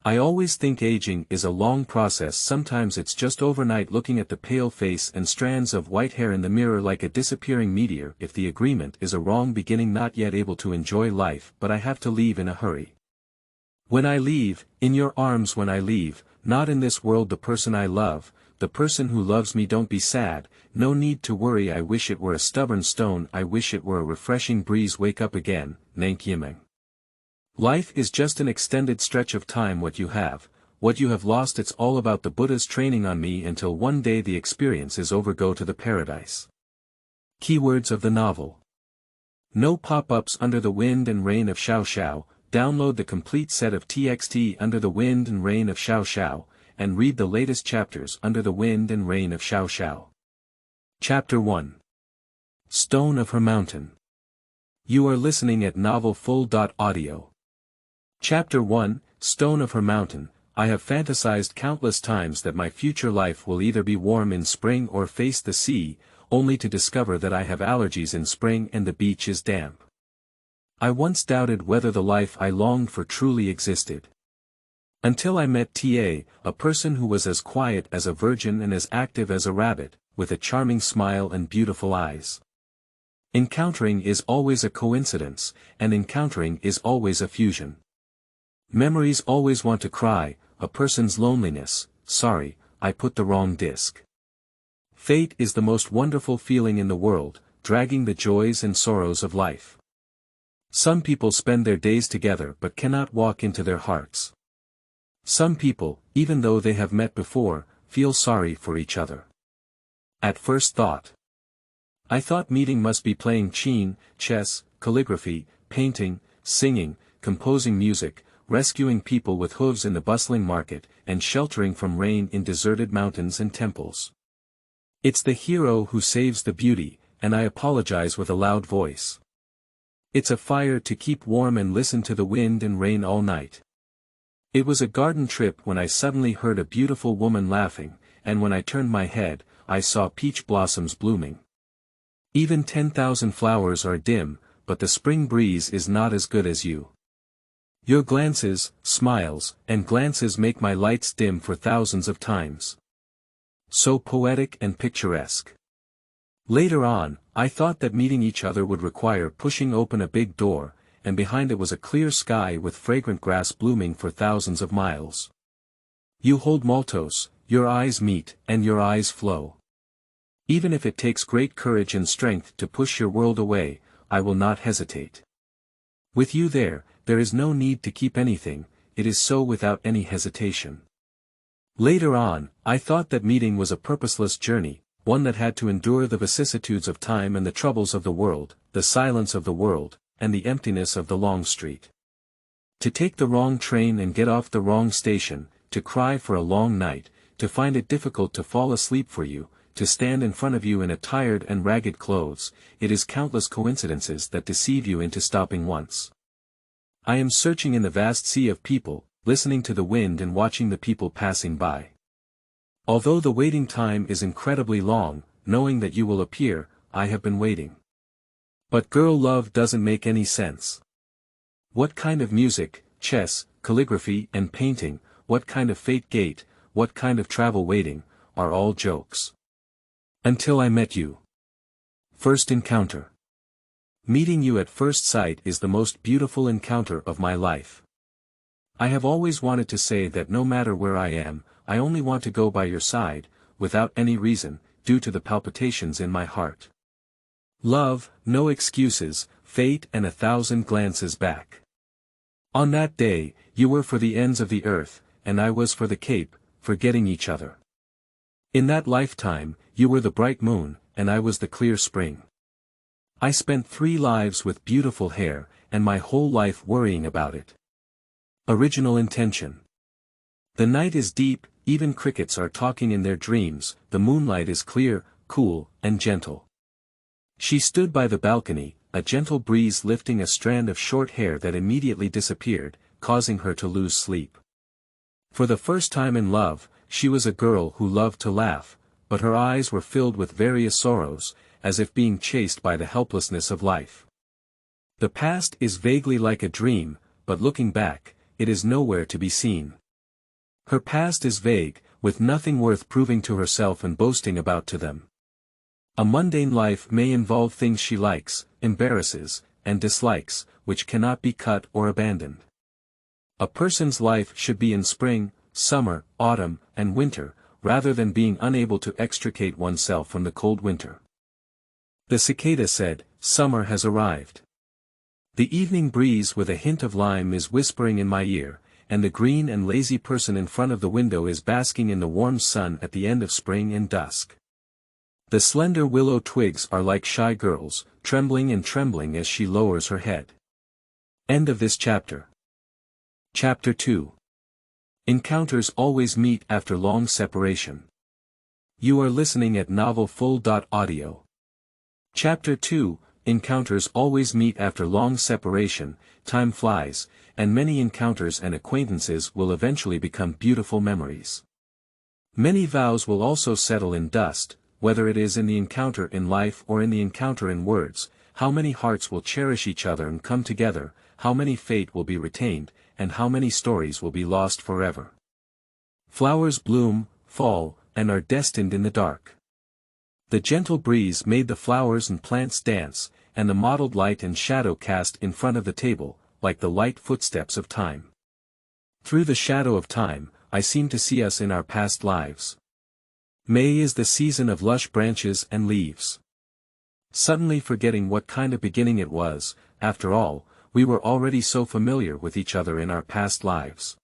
I always think aging is a long process. Sometimes it's just overnight looking at the pale face and strands of white hair in the mirror like a disappearing meteor. If the agreement is a wrong beginning, not yet able to enjoy life, but I have to leave in a hurry. When I leave, in your arms when I leave, not in this world the person I love, the person who loves me. Don't be sad, no need to worry. I wish it were a stubborn stone, I wish it were a refreshing breeze. Wake up again, Nankyameng. Life is just an extended stretch of time. What you have lost. It's all about the Buddha's training on me until one day the experience is over. Go to the paradise. Keywords of the novel. No pop-ups. Under the Wind and Rain of Xiao Xiao. Download the complete set of TXT Under the Wind and Rain of Xiao Xiao, and read the latest chapters Under the Wind and Rain of Xiao Xiao. Chapter 1. Stone of Her Mountain. You are listening at novelfull.audio. Chapter 1, Stone of Her Mountain. I have fantasized countless times that my future life will either be warm in spring or face the sea, only to discover that I have allergies in spring and the beach is damp. I once doubted whether the life I longed for truly existed. Until I met TA, a person who was as quiet as a virgin and as active as a rabbit, with a charming smile and beautiful eyes. Encountering is always a coincidence, and encountering is always a fusion. Memories always want to cry, a person's loneliness, sorry, I put the wrong disc. Fate is the most wonderful feeling in the world, dragging the joys and sorrows of life. Some people spend their days together but cannot walk into their hearts. Some people, even though they have met before, feel sorry for each other. At first thought. I thought meeting must be playing chess, calligraphy, painting, singing, composing music, rescuing people with hooves in the bustling market, and sheltering from rain in deserted mountains and temples. It's the hero who saves the beauty, and I apologize with a loud voice. It's a fire to keep warm and listen to the wind and rain all night. It was a garden trip when I suddenly heard a beautiful woman laughing, and when I turned my head, I saw peach blossoms blooming. Even 10,000 flowers are dim, but the spring breeze is not as good as you. Your glances, smiles, and glances make my lights dim for thousands of times. So poetic and picturesque. Later on, I thought that meeting each other would require pushing open a big door, and behind it was a clear sky with fragrant grass blooming for thousands of miles. You hold Maltos, your eyes meet, and your eyes flow. Even if it takes great courage and strength to push your world away, I will not hesitate. With you there is no need to keep anything, it is so without any hesitation. Later on, I thought that meeting was a purposeless journey, one that had to endure the vicissitudes of time and the troubles of the world, the silence of the world, and the emptiness of the long street. To take the wrong train and get off the wrong station, to cry for a long night, to find it difficult to fall asleep for you, to stand in front of you in a tired and ragged clothes, it is countless coincidences that deceive you into stopping once. I am searching in the vast sea of people, listening to the wind and watching the people passing by. Although the waiting time is incredibly long, knowing that you will appear, I have been waiting. But girl, love doesn't make any sense. What kind of music, chess, calligraphy and painting, what kind of fate gate, what kind of travel waiting, are all jokes. Until I met you. First encounter. Meeting you at first sight is the most beautiful encounter of my life. I have always wanted to say that no matter where I am, I only want to go by your side, without any reason, due to the palpitations in my heart. Love, no excuses, fate and 1,000 glances back. On that day, you were for the ends of the earth, and I was for the Cape, forgetting each other. In that lifetime, you were the bright moon, and I was the clear spring. I spent 3 lives with beautiful hair, and my whole life worrying about it. Original intention. The night is deep, even crickets are talking in their dreams, the moonlight is clear, cool, and gentle. She stood by the balcony, a gentle breeze lifting a strand of short hair that immediately disappeared, causing her to lose sleep. For the first time in love, she was a girl who loved to laugh, but her eyes were filled with various sorrows, as if being chased by the helplessness of life. The past is vaguely like a dream, but looking back, it is nowhere to be seen. Her past is vague, with nothing worth proving to herself and boasting about to them. A mundane life may involve things she likes, embarrasses, and dislikes, which cannot be cut or abandoned. A person's life should be in spring, summer, autumn, and winter, rather than being unable to extricate oneself from the cold winter. The cicada said, "Summer has arrived. The evening breeze with a hint of lime is whispering in my ear, and the green and lazy person in front of the window is basking in the warm sun at the end of spring and dusk. The slender willow twigs are like shy girls, trembling and trembling as she lowers her head." End of this chapter. Chapter 2. Encounters always meet after long separation. You are listening at novelfull.audio. Chapter 2. Encounters always meet after long separation. Time flies, and many encounters and acquaintances will eventually become beautiful memories. Many vows will also settle in dust, whether it is in the encounter in life or in the encounter in words. How many hearts will cherish each other and come together, how many fate will be retained, and how many stories will be lost forever. Flowers bloom, fall, and are destined in the dark. The gentle breeze made the flowers and plants dance, and the mottled light and shadow cast in front of the table, like the light footsteps of time. Through the shadow of time, I seem to see us in our past lives. May is the season of lush branches and leaves. Suddenly forgetting what kind of beginning it was, after all, we were already so familiar with each other in our past lives.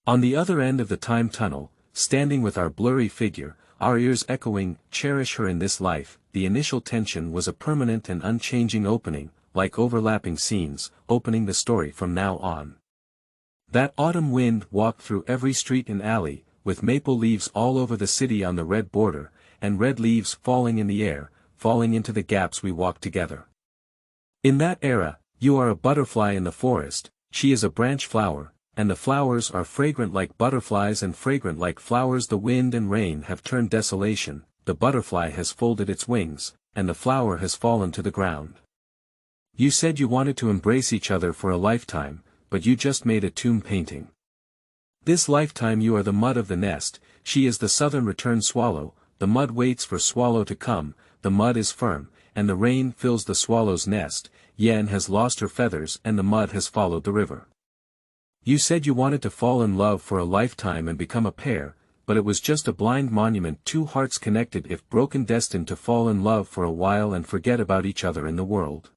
On the other end of the time tunnel, standing with our blurry figure, our ears echoing, "Cherish her in this life," the initial tension was a permanent and unchanging opening, like overlapping scenes, opening the story from now on. That autumn wind walked through every street and alley, with maple leaves all over the city on the red border, and red leaves falling in the air, falling into the gaps we walked together. In that era, you are a butterfly in the forest, she is a branch flower, and the flowers are fragrant like butterflies and fragrant like flowers. The wind and rain have turned desolation, the butterfly has folded its wings, and the flower has fallen to the ground. You said you wanted to embrace each other for a lifetime, but you just made a tomb painting. This lifetime you are the mud of the nest, she is the southern return swallow, the mud waits for swallow to come, the mud is firm, and the rain fills the swallow's nest. Yen has lost her feathers and the mud has followed the river. You said you wanted to fall in love for a lifetime and become a pair, but it was just a blind monument, two hearts connected if broken, destined to fall in love for a while and forget about each other in the world.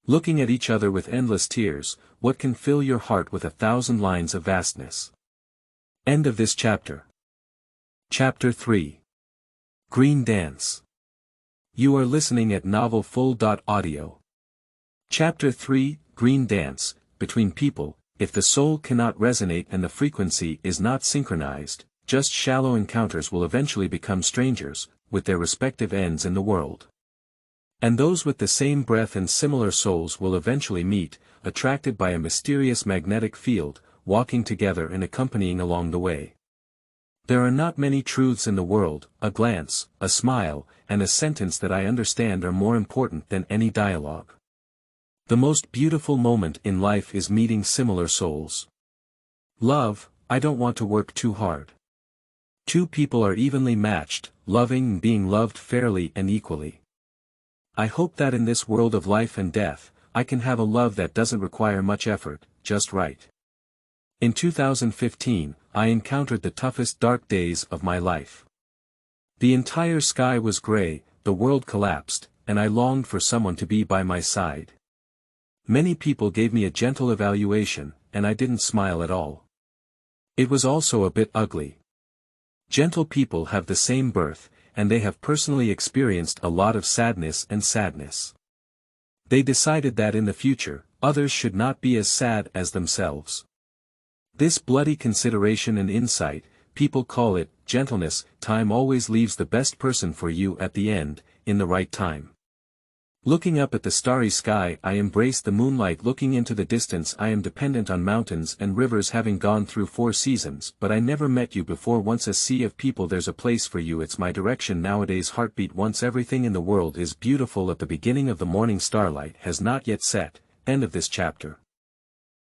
Looking at each other with endless tears, what can fill your heart with 1,000 lines of vastness? End of this chapter. Chapter 3. Green Dance. You are listening at novelfull.audio. Chapter 3, Green Dance. Between people, if the soul cannot resonate and the frequency is not synchronized, just shallow encounters will eventually become strangers, with their respective ends in the world. And those with the same breath and similar souls will eventually meet, attracted by a mysterious magnetic field, walking together and accompanying along the way. There are not many truths in the world. A glance, a smile, and a sentence that I understand are more important than any dialogue. The most beautiful moment in life is meeting similar souls. Love, I don't want to work too hard. Two people are evenly matched, loving and being loved fairly and equally. I hope that in this world of life and death, I can have a love that doesn't require much effort, just right. In 2015, I encountered the toughest dark days of my life. The entire sky was gray, the world collapsed, and I longed for someone to be by my side. Many people gave me a gentle evaluation, and I didn't smile at all. It was also a bit ugly. Gentle people have the same birth, and they have personally experienced a lot of sadness and sadness. They decided that in the future, others should not be as sad as themselves. This bloody consideration and insight, people call it gentleness. Time always leaves the best person for you at the end, in the right time. Looking up at the starry sky, I embrace the moonlight. Looking into the distance, I am dependent on mountains and rivers, having gone through 4 seasons, but I never met you before. Once a sea of people, there's a place for you, it's my direction nowadays. Heartbeat. Once everything in the world is beautiful at the beginning of the morning, starlight has not yet set. End of this chapter.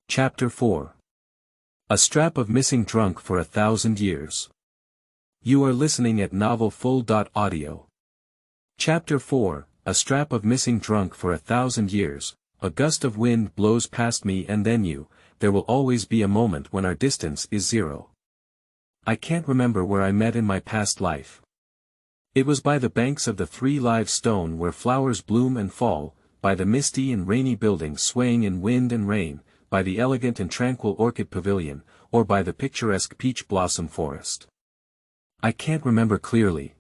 Chapter 4. A strap of missing drunk for 1,000 years. You are listening at novelfull.audio. Chapter 4, A strap of missing drunk for 1,000 years. A gust of wind blows past me and then you, there will always be a moment when our distance is zero. I can't remember where I met in my past life. It was by the banks of the 3 Live Stone where flowers bloom and fall, by the misty and rainy building swaying in wind and rain, by the elegant and tranquil orchid pavilion, or by the picturesque peach blossom forest. I can't remember clearly.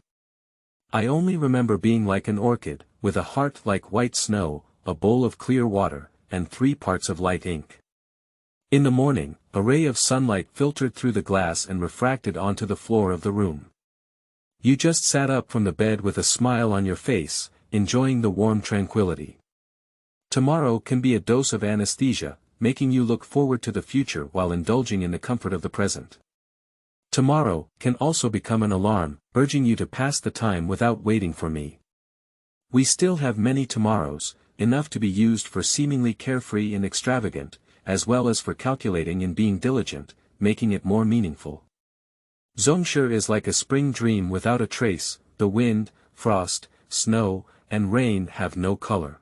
I only remember being like an orchid, with a heart like white snow, a bowl of clear water, and 3 parts of light ink. In the morning, a ray of sunlight filtered through the glass and refracted onto the floor of the room. You just sat up from the bed with a smile on your face, enjoying the warm tranquility. Tomorrow can be a dose of anesthesia, making you look forward to the future while indulging in the comfort of the present. Tomorrow can also become an alarm, urging you to pass the time without waiting for me. We still have many tomorrows, enough to be used for seemingly carefree and extravagant, as well as for calculating and being diligent, making it more meaningful. Zhongshe is like a spring dream without a trace. The wind, frost, snow, and rain have no color.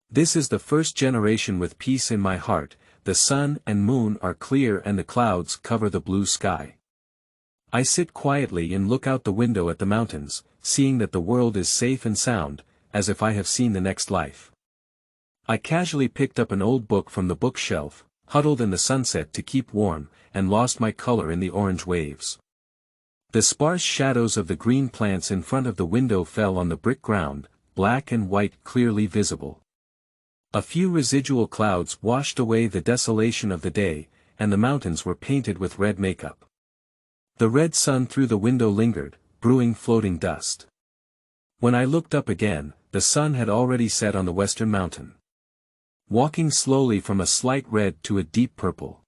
This is the first generation with peace in my heart. The sun and moon are clear and the clouds cover the blue sky. I sit quietly and look out the window at the mountains, seeing that the world is safe and sound, as if I have seen the next life. I casually picked up an old book from the bookshelf, huddled in the sunset to keep warm, and lost my color in the orange waves. The sparse shadows of the green plants in front of the window fell on the brick ground, black and white clearly visible. A few residual clouds washed away the desolation of the day, and the mountains were painted with red makeup. The red sun through the window lingered, brewing floating dust. When I looked up again, the sun had already set on the western mountain, walking slowly from a slight red to a deep purple.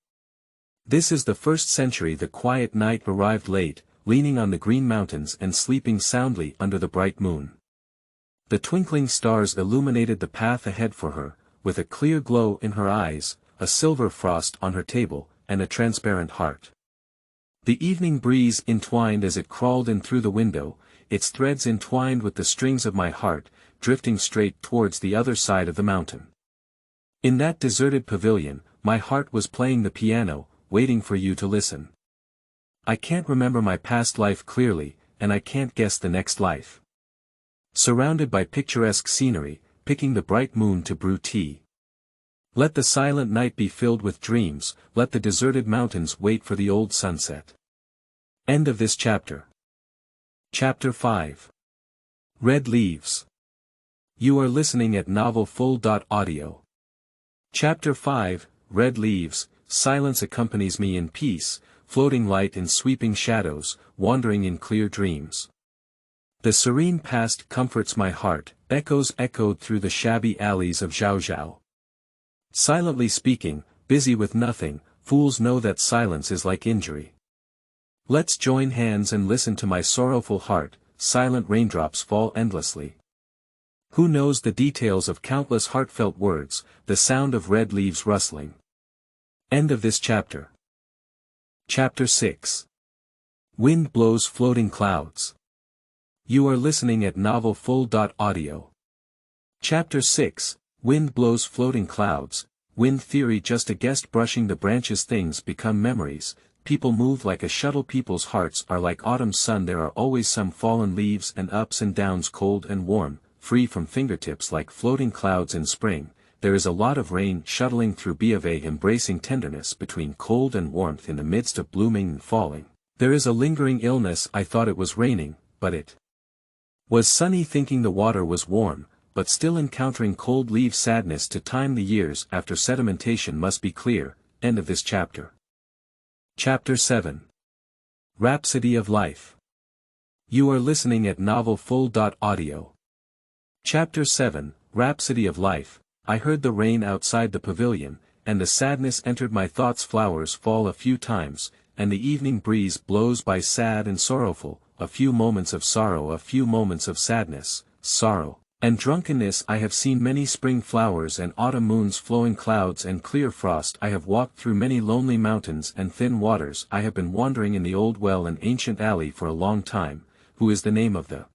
This is the 1st century. The quiet night arrived late, leaning on the green mountains and sleeping soundly under the bright moon. The twinkling stars illuminated the path ahead for her, with a clear glow in her eyes, a silver frost on her table, and a transparent heart. The evening breeze entwined as it crawled in through the window, its threads entwined with the strings of my heart, drifting straight towards the other side of the mountain. In that deserted pavilion, my heart was playing the piano, waiting for you to listen. I can't remember my past life clearly, and I can't guess the next life. Surrounded by picturesque scenery, picking the bright moon to brew tea. Let the silent night be filled with dreams, let the deserted mountains wait for the old sunset. End of this chapter. Chapter 5. Red Leaves. You are listening at novelfull.audio. Chapter 5, Red Leaves. Silence accompanies me in peace, floating light in sweeping shadows, wandering in clear dreams. The serene past comforts my heart, echoes echoed through the shabby alleys of Xiao Xiao. Silently speaking, busy with nothing, fools know that silence is like injury. Let's join hands and listen to my sorrowful heart. Silent raindrops fall endlessly. Who knows the details of countless heartfelt words, the sound of red leaves rustling. End of this chapter. Chapter 6. Wind blows floating clouds. You are listening at novelfull.audio. Chapter 6, Wind blows floating clouds. Wind theory. Just a guest brushing the branches. Things become memories. People move like a shuttle. People's hearts are like autumn sun. There are always some fallen leaves and ups and downs, cold and warm, free from fingertips like floating clouds in spring. There is a lot of rain shuttling through BofA, embracing tenderness between cold and warmth in the midst of blooming and falling. There is a lingering illness. I thought it was raining, but it was sunny, thinking the water was warm, but still encountering cold. Leave sadness to time. The years after sedimentation must be clear. End of this chapter. Chapter 7. Rhapsody of Life. You are listening at novelfull.audio. Chapter 7, Rhapsody of Life. I heard the rain outside the pavilion, and the sadness entered my thoughts. Flowers fall a few times, and the evening breeze blows by sad and sorrowful, a few moments of sorrow, a few moments of sadness, sorrow, And drunkenness I have seen many spring flowers and autumn moons flowing clouds and clear frost I have walked through many lonely mountains and thin waters I have been wandering in the old well and ancient alley for a long time, who is the name of the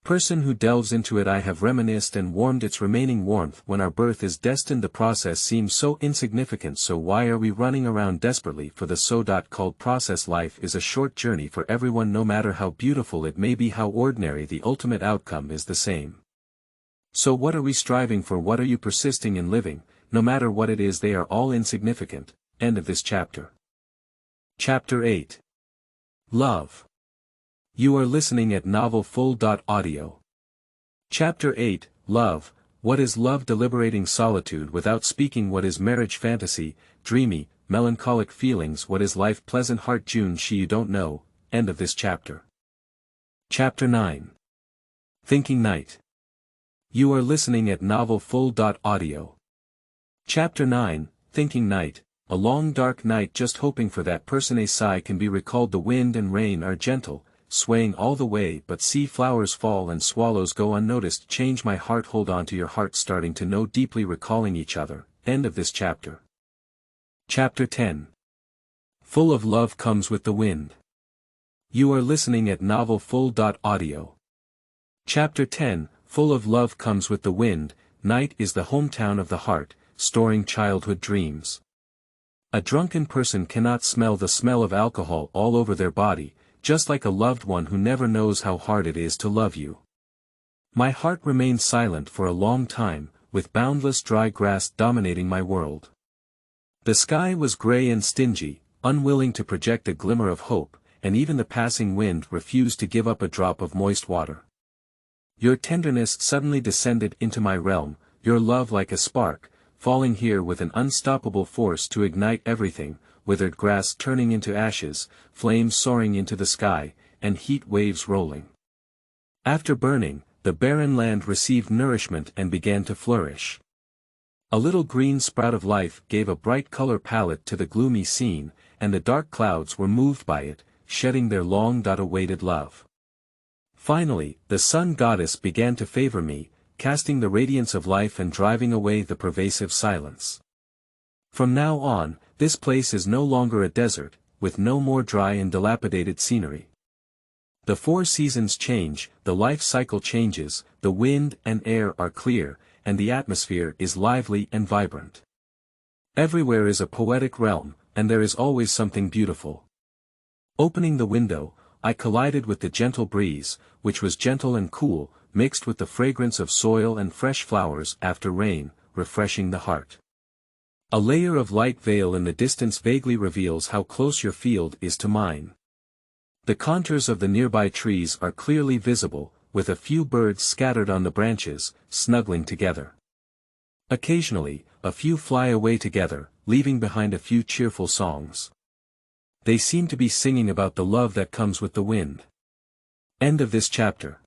person who delves into it I have reminisced and warmed its remaining warmth when our birth is destined the process seems so insignificant so why are we running around desperately for the so-called process life is a short journey for everyone no matter how beautiful it may be how ordinary the ultimate outcome is the same. So what are we striving for what are you persisting in living, no matter what it is they are all insignificant, end of this chapter. Chapter 8. Love. You are listening at novelfull.audio. Chapter 8, Love, what is love deliberating solitude without speaking what is marriage fantasy, dreamy, melancholic feelings what is life pleasant heart June she you don't know, end of this chapter. Chapter 9. Thinking Night. You are listening at novelfull.audio. Chapter 9, Thinking Night, a long dark night just hoping for that person a sigh can be recalled the wind and rain are gentle, swaying all the way but see flowers fall and swallows go unnoticed change my heart hold on to your heart starting to know deeply recalling each other, end of this chapter. Chapter 10. Full of love comes with the wind. You are listening at novelfull.audio. Chapter 10, Full of love comes with the wind, night is the hometown of the heart, storing childhood dreams. A drunken person cannot smell the smell of alcohol all over their body, just like a loved one who never knows how hard it is to love you. My heart remained silent for a long time, with boundless dry grass dominating my world. The sky was gray and stingy, unwilling to project a glimmer of hope, and even the passing wind refused to give up a drop of moist water. Your tenderness suddenly descended into my realm, your love like a spark, falling here with an unstoppable force to ignite everything, withered grass turning into ashes, flames soaring into the sky, and heat waves rolling. After burning, the barren land received nourishment and began to flourish. A little green sprout of life gave a bright color palette to the gloomy scene, and the dark clouds were moved by it, shedding their long-awaited love. Finally, the sun goddess began to favor me, casting the radiance of life and driving away the pervasive silence. From now on, this place is no longer a desert, with no more dry and dilapidated scenery. The 4 seasons change, the life cycle changes, the wind and air are clear, and the atmosphere is lively and vibrant. Everywhere is a poetic realm, and there is always something beautiful. Opening the window, I collided with the gentle breeze, which was gentle and cool, mixed with the fragrance of soil and fresh flowers after rain, refreshing the heart. A layer of light veil in the distance vaguely reveals how close your field is to mine. The contours of the nearby trees are clearly visible, with a few birds scattered on the branches, snuggling together. Occasionally, a few fly away together, leaving behind a few cheerful songs. They seem to be singing about the love that comes with the wind. End of this chapter.